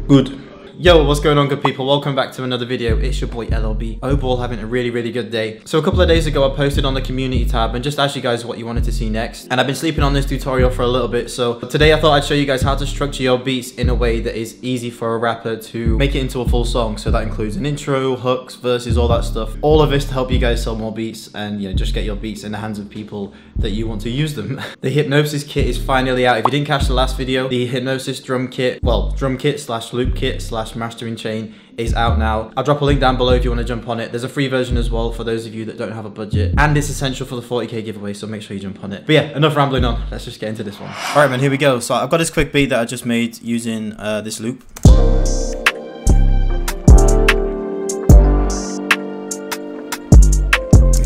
Good. Yo, what's going on, good people? Welcome back to another video. It's your boy LLB. I hope you're all having a really good day. So a couple of days ago I posted on the community tab and just asked you guys what you wanted to see next, and I've been sleeping on this tutorial for a little bit. So today I thought I'd show you guys how to structure your beats in a way that is easy for a rapper to make it into a full song. So that includes an intro, hooks, verses, all that stuff. All of this to help you guys sell more beats and, you know, just get your beats in the hands of people that you want to use them. The Hypnosis kit is finally out. If you didn't catch the last video, the Hypnosis drum kit, well, drum kit slash loop kit slash mastering chain is out now. I'll drop a link down below if you want to jump on it. There's a free version as well for those of you that don't have a budget, and it's essential for the 40k giveaway, so make sure you jump on it. But yeah, enough rambling on. Let's just get into this one. All right, man, here we go. So I've got this quick beat that I just made using this loop.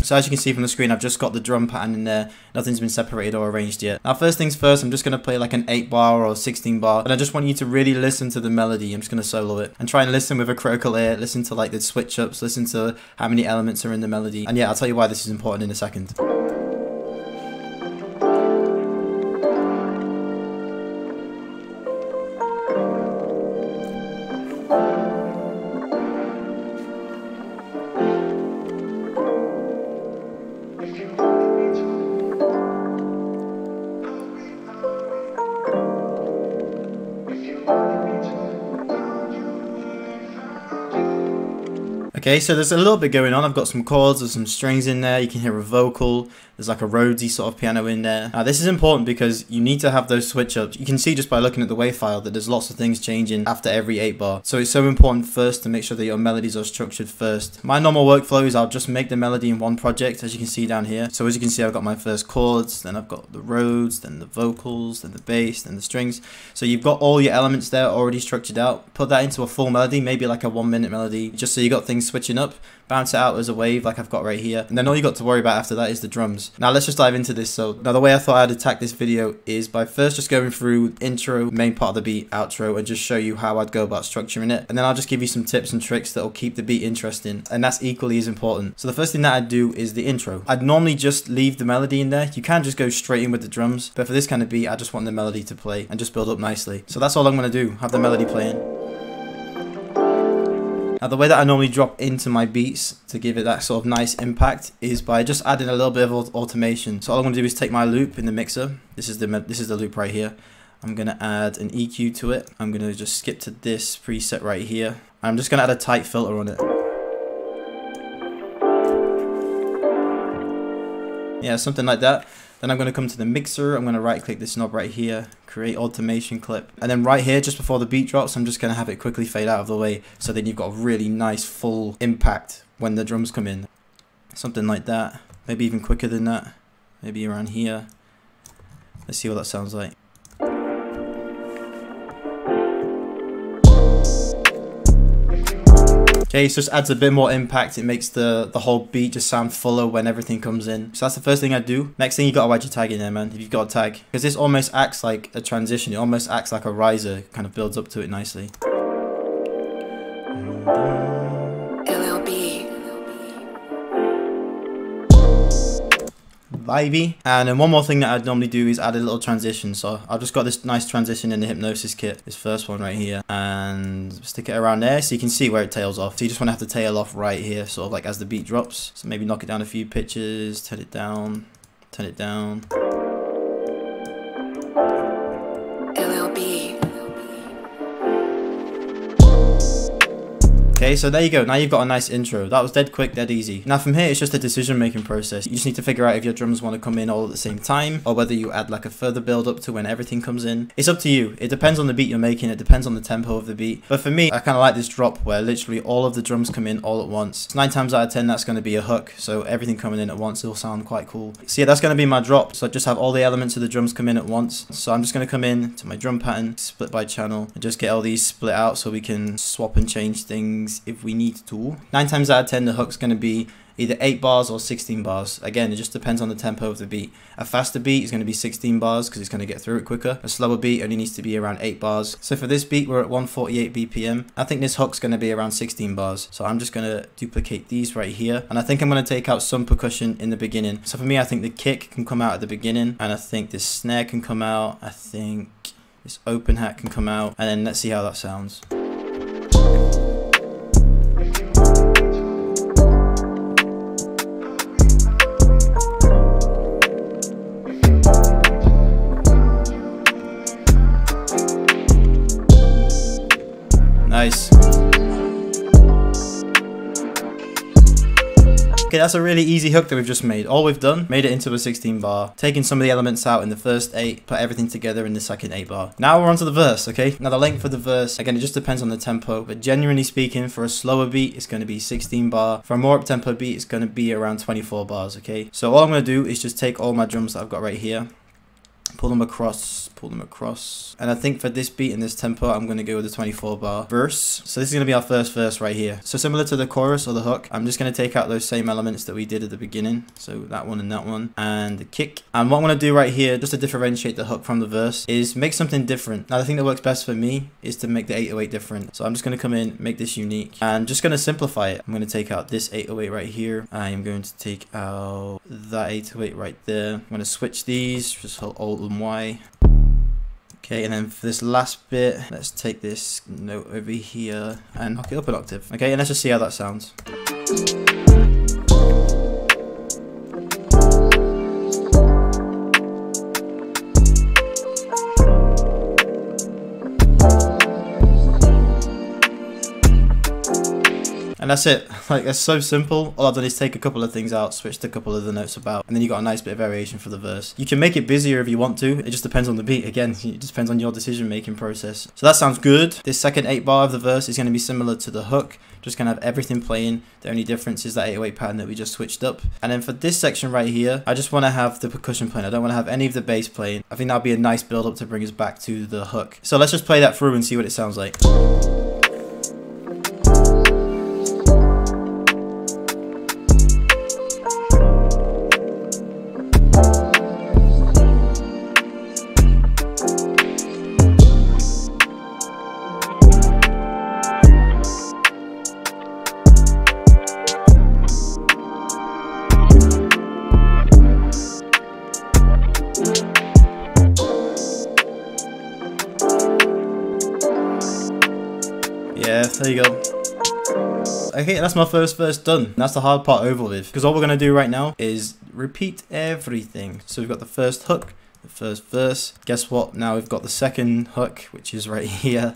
So as you can see from the screen, I've just got the drum pattern in there. Nothing's been separated or arranged yet. Now, first things first, I'm just going to play like an 8 bar or 16 bar. And I just want you to really listen to the melody. I'm just going to solo it. And try and listen with a critical ear. Listen to like the switch ups. Listen to how many elements are in the melody. And yeah, I'll tell you why this is important in a second. Okay, so there's a little bit going on. I've got some chords, there's some strings in there. You can hear a vocal. There's like a Rhodesy sort of piano in there. Now this is important because you need to have those switch ups. You can see just by looking at the WAV file that there's lots of things changing after every 8 bar. So it's so important first to make sure that your melodies are structured first. My normal workflow is I'll just make the melody in one project, as you can see down here. So as you can see, I've got my first chords, then I've got the Rhodes, then the vocals, then the bass, then the strings. So you've got all your elements there already structured out. Put that into a full melody, maybe like a 1-minute melody, just so you got things switching up. Bounce it out as a wave like I've got right here, and then all you got to worry about after that is the drums. Now let's just dive into this. So now the way I thought I'd attack this video is by first just going through intro, main part of the beat, outro, and just show you how I'd go about structuring it, and then I'll just give you some tips and tricks that will keep the beat interesting, and that's equally as important. So the first thing that I'd do is the intro. I'd normally just leave the melody in there. You can just go straight in with the drums, but for this kind of beat I just want the melody to play and just build up nicely. So that's all I'm going to do, have the melody playing. Now the way that I normally drop into my beats to give it that sort of nice impact is by just adding a little bit of automation. So all I'm going to do is take my loop in the mixer. This is the loop right here. I'm going to add an EQ to it. I'm going to just skip to this preset right here. I'm just going to add a tight filter on it. Yeah, something like that. Then I'm going to come to the mixer. I'm going to right click this knob right here, create automation clip. And then right here, just before the beat drops, I'm just going to have it quickly fade out of the way. So then you've got a really nice full impact when the drums come in. Something like that. Maybe even quicker than that. Maybe around here. Let's see what that sounds like. Okay, so it just adds a bit more impact. It makes the whole beat just sound fuller when everything comes in. So that's the first thing I do. Next thing, you gotta add your tag in there, man. If you've got a tag, because this almost acts like a transition. It almost acts like a riser. It kind of builds up to it nicely. Vibey. And then one more thing that I'd normally do is add a little transition. So I've just got this nice transition in the Hypnosis kit, this first one right here, and stick it around there so you can see where it tails off. So you just want to have to tail off right here, sort of like as the beat drops. So maybe knock it down a few pitches, turn it down, turn it down. Okay, so there you go. Now you've got a nice intro. That was dead quick, dead easy. Now from here, it's just a decision-making process. You just need to figure out if your drums want to come in all at the same time, or whether you add like a further build up to when everything comes in. It's up to you. It depends on the beat you're making. It depends on the tempo of the beat. But for me, I kind of like this drop where literally all of the drums come in all at once. 9 times out of 10, that's going to be a hook. So everything coming in at once, it'll sound quite cool. So yeah, that's going to be my drop. So I just have all the elements of the drums come in at once. So I'm just going to come in to my drum pattern, split by channel, and just get all these split out so we can swap and change things if we need to. 9 times out of 10, the hook's going to be either 8 bars or 16 bars. Again, it just depends on the tempo of the beat. A faster beat is going to be 16 bars because it's going to get through it quicker. A slower beat only needs to be around 8 bars. So for this beat, we're at 148 BPM. I think this hook's going to be around 16 bars. So I'm just going to duplicate these right here. And I think I'm going to take out some percussion in the beginning. So for me, I think the kick can come out at the beginning. And I think this snare can come out. I think this open hat can come out. And then let's see how that sounds. Nice. Okay, that's a really easy hook that we've just made. All we've done, made it into a 16 bar, taken some of the elements out in the first 8, put everything together in the second 8 bar. Now we're on to the verse, okay? Now the length of the verse, again, it just depends on the tempo, but genuinely speaking, for a slower beat, it's going to be 16 bar. For a more up-tempo beat, it's going to be around 24 bars, okay? So all I'm going to do is just take all my drums that I've got right here, pull them across, and I think for this beat and this tempo, I'm going to go with a 24 bar verse. So this is going to be our first verse right here. So similar to the chorus or the hook, I'm just going to take out those same elements that we did at the beginning. So that one and the kick. And what I'm going to do right here, just to differentiate the hook from the verse, is make something different. Now the thing that works best for me is to make the 808 different. So I'm just going to come in, make this unique, and just going to simplify it. I'm going to take out this 808 right here. I am going to take out that 808 right there. I'm going to switch these, just hold Alt and Y. Okay, and then for this last bit, let's take this note over here and knock it up an octave. Okay, and let's just see how that sounds. And that's it. Like, that's so simple. All I've done is take a couple of things out, switched a couple of the notes about, and then you got a nice bit of variation for the verse. You can make it busier if you want to. It just depends on the beat. Again, it just depends on your decision-making process. So that sounds good. This second 8 bar of the verse is going to be similar to the hook. Just going to have everything playing. The only difference is that 808 pattern that we just switched up. And then for this section right here, I just want to have the percussion playing. I don't want to have any of the bass playing. I think that'll be a nice build-up to bring us back to the hook. So let's just play that through and see what it sounds like. Yeah, there you go. Okay, that's my first verse done. That's the hard part over with, because all we're going to do right now is repeat everything. So we've got the first hook, the first verse. Guess what? Now we've got the second hook, which is right here,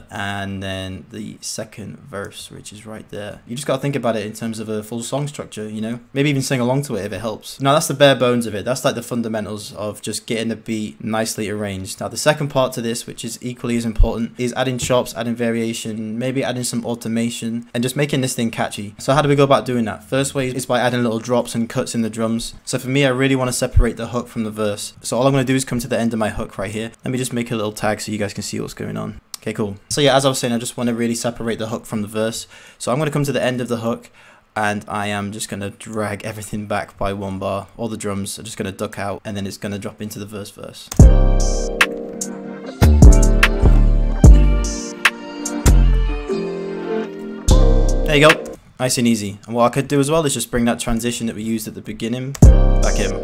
and then the second verse, which is right there. You just got to think about it in terms of a full song structure, you know? Maybe even sing along to it if it helps. Now that's the bare bones of it. That's like the fundamentals of just getting the beat nicely arranged. Now the second part to this, which is equally as important, is adding chops, adding variation, maybe adding some automation, and just making this thing catchy. So how do we go about doing that? First way is by adding little drops and cuts in the drums. So for me, I really want to separate the hook from the verse. So all I'm going to do is come to the end of my hook right here. Let me just make a little tag so you guys can see what's going on. Okay, cool. So yeah, as I was saying, I just want to really separate the hook from the verse. So I'm going to come to the end of the hook, and I am just going to drag everything back by 1 bar. All the drums are just going to duck out, and then it's going to drop into the verse. There you go. Nice and easy. And what I could do as well is just bring that transition that we used at the beginning back in.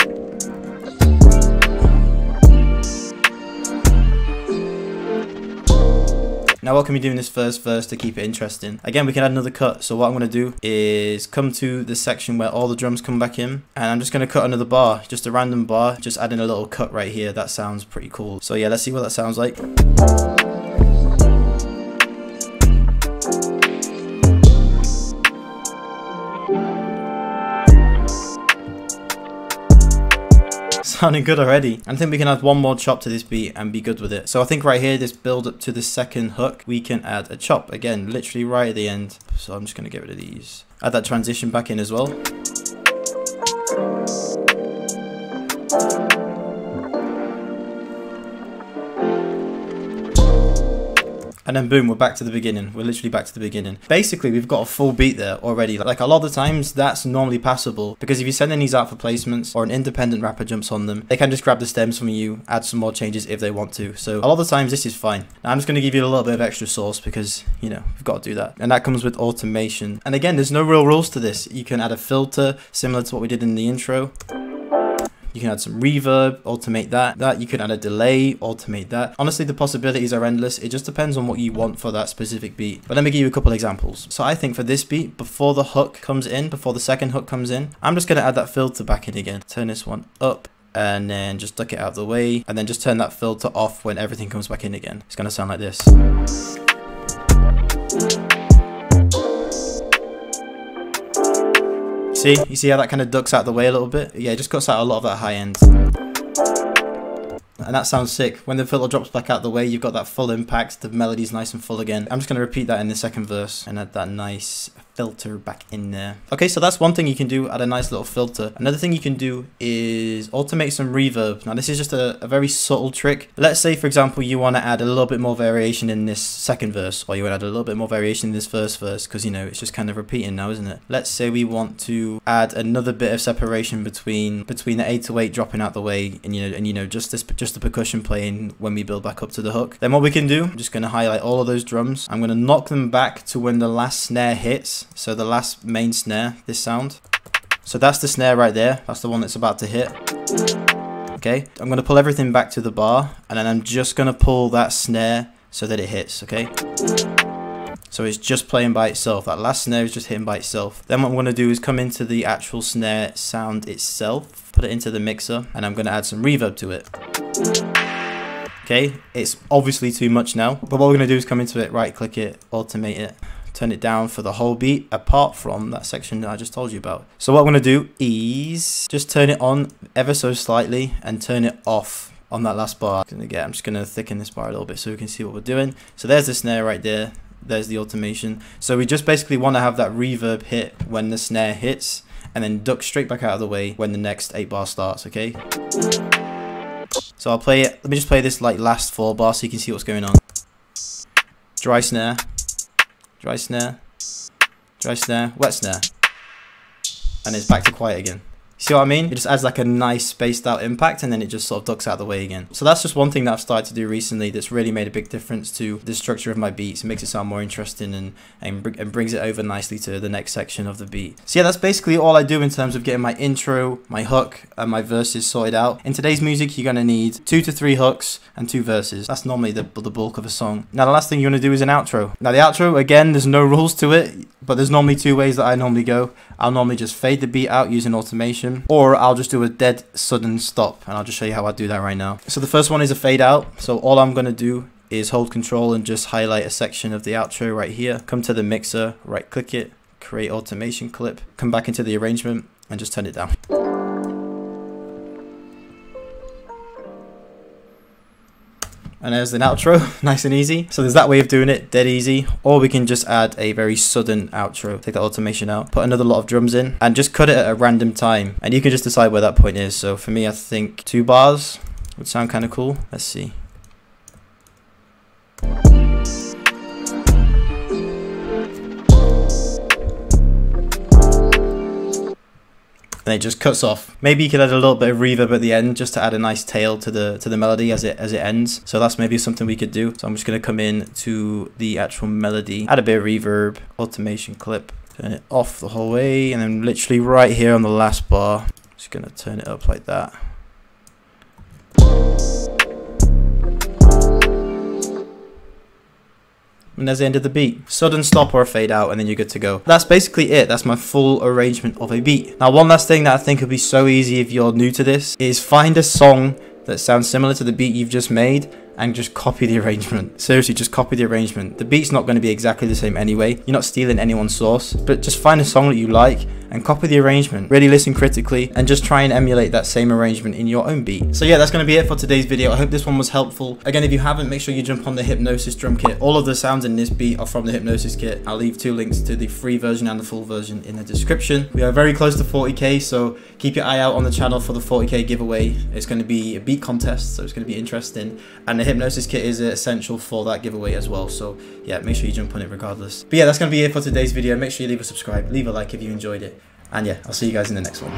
Now what can we do in this first verse to keep it interesting? Again, we can add another cut. So what I'm going to do is come to the section where all the drums come back in, and I'm just going to cut another bar, just a random bar, just adding a little cut right here. That sounds pretty cool. So yeah, let's see what that sounds like. Sounding good already. I think we can add one more chop to this beat and be good with it. So I think right here, this build up to the second hook, we can add a chop again, literally right at the end. So I'm just going to get rid of these. Add that transition back in as well. And then boom, we're back to the beginning. We're literally back to the beginning. Basically, we've got a full beat there already. Like a lot of the times, that's normally passable, because if you're sending these out for placements or an independent rapper jumps on them, they can just grab the stems from you, add some more changes if they want to. So a lot of the times, this is fine. Now I'm just going to give you a little bit of extra sauce because, you know, we've got to do that. And that comes with automation. And again, there's no real rules to this. You can add a filter similar to what we did in the intro. You can add some reverb, automate that. You can add a delay, automate that. Honestly, the possibilities are endless. It just depends on what you want for that specific beat. But let me give you a couple examples. So I think for this beat, before the hook comes in, before the second hook comes in, I'm just going to add that filter back in again. Turn this one up, and then just duck it out of the way, and then just turn that filter off when everything comes back in again. It's going to sound like this. See? You see how that kind of ducks out the way a little bit? Yeah, it just cuts out a lot of that high end. And that sounds sick. When the filter drops back out the way, you've got that full impact. The melody's nice and full again. I'm just going to repeat that in the second verse and add that nice filter back in there. Okay, so that's one thing you can do, add a nice little filter. Another thing you can do is automate some reverb. Now, this is just a very subtle trick. Let's say, for example, you want to add a little bit more variation in this second verse, or you want to add a little bit more variation in this first verse, because, you know, it's just kind of repeating now, isn't it? Let's say we want to add another bit of separation between the 808 dropping out the way and just the percussion playing when we build back up to the hook. Then what we can do, I'm just going to highlight all of those drums. I'm going to knock them back to when the last snare hits. So the last main snare, this sound. So that's the snare right there. That's the one that's about to hit. Okay, I'm going to pull everything back to the bar, and then I'm just going to pull that snare so that it hits, okay? So it's just playing by itself. That last snare is just hitting by itself. Then what I'm going to do is come into the actual snare sound itself, put it into the mixer, and I'm going to add some reverb to it. Okay, it's obviously too much now, but what we're going to do is come into it, right click it, automate it, turn it down for the whole beat apart from that section that I just told you about. So what I'm going to do is just turn it on ever so slightly and turn it off on that last bar. I'm just going to thicken this bar a little bit so we can see what we're doing. So there's the snare right there. There's the automation. So we just basically want to have that reverb hit when the snare hits and then duck straight back out of the way when the next 8 bar starts, okay? So I'll play it. Let me just play this like last 4 bar so you can see what's going on. Dry snare, dry snare, dry snare, wet snare. And it's back to quiet again. See what I mean? It just adds like a nice spaced out impact and then it just sort of ducks out the way again. So that's just one thing that I've started to do recently that's really made a big difference to the structure of my beats. It makes it sound more interesting and brings it over nicely to the next section of the beat. So yeah, that's basically all I do in terms of getting my intro, my hook, and my verses sorted out. In today's music, you're going to need 2 to 3 hooks and 2 verses. That's normally the bulk of a song. Now the last thing you're going to do is an outro. Now the outro, again, there's no rules to it, but there's normally 2 ways that I normally go. I'll normally just fade the beat out using automation, or I'll just do a dead sudden stop, and I'll just show you how I do that right now. So the first one is a fade out. So all I'm going to do is hold control and just highlight a section of the outro right here. Come to the mixer, right click it, create automation clip, come back into the arrangement and just turn it down. And there's an outro, nice and easy. So there's that way of doing it, dead easy. Or we can just add a very sudden outro. Take the automation out, put another lot of drums in, and just cut it at a random time. And you can just decide where that point is. So for me, I think 2 bars would sound kind of cool. Let's see. And it just cuts off. Maybe you could add a little bit of reverb at the end just to add a nice tail to the melody as it ends. So that's maybe something we could do. So I'm just going to come in to the actual melody, add a bit of reverb, automation clip, turn it off the whole way, and then literally right here on the last bar, just going to turn it up like that. And there's the end of the beat. Sudden stop or a fade out, and then you're good to go. That's basically it. That's my full arrangement of a beat. Now, one last thing that I think would be so easy if you're new to this is find a song that sounds similar to the beat you've just made and just copy the arrangement. Seriously, just copy the arrangement. The beat's not going to be exactly the same anyway. You're not stealing anyone's source, but just find a song that you like and copy the arrangement. Really listen critically and just try and emulate that same arrangement in your own beat. So yeah, that's going to be it for today's video. I hope this one was helpful. Again, if you haven't, make sure you jump on the Hypnosis drum kit. All of the sounds in this beat are from the Hypnosis kit. I'll leave 2 links to the free version and the full version in the description. We are very close to 40k, so keep your eye out on the channel for the 40k giveaway. It's going to be a beat contest, so it's going to be interesting. And the Hypnosis kit is essential for that giveaway as well. So yeah, make sure you jump on it regardless. But yeah, that's going to be it for today's video. Make sure you leave a subscribe, leave a like if you enjoyed it. And yeah, I'll see you guys in the next one.